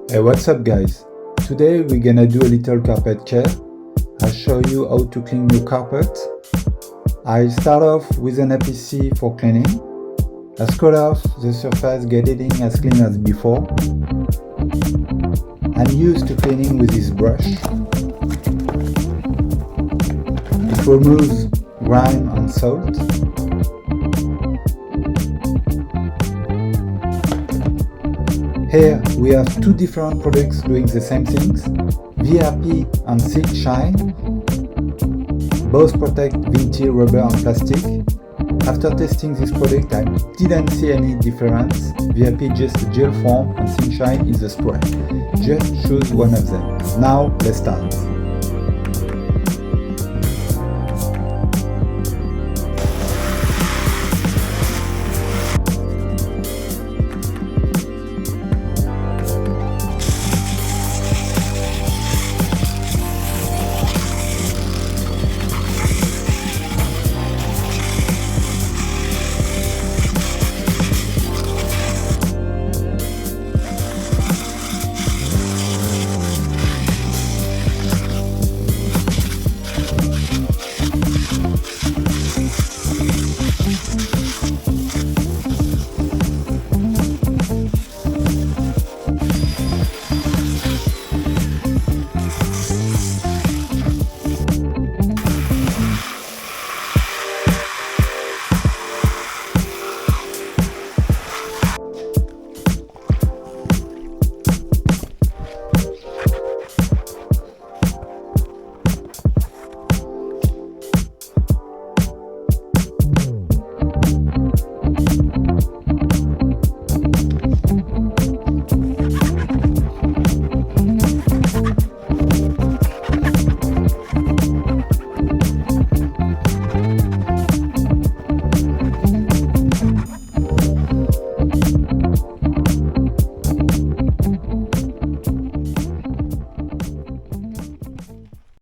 Hey, what's up guys? Today we're gonna do a little carpet care. I'll show you how to clean your carpet. I start off with an APC for cleaning. I scrub off the surface, get it in as clean as before. I'm used to cleaning with this brush. It removes grime and salt. Here we have two different products doing the same things, VRP and Maxshine. Both protect vintage rubber and plastic. After testing this product, I didn't see any difference. VRP is just a gel form and Maxshine is a spray. Just choose one of them. Now let's start.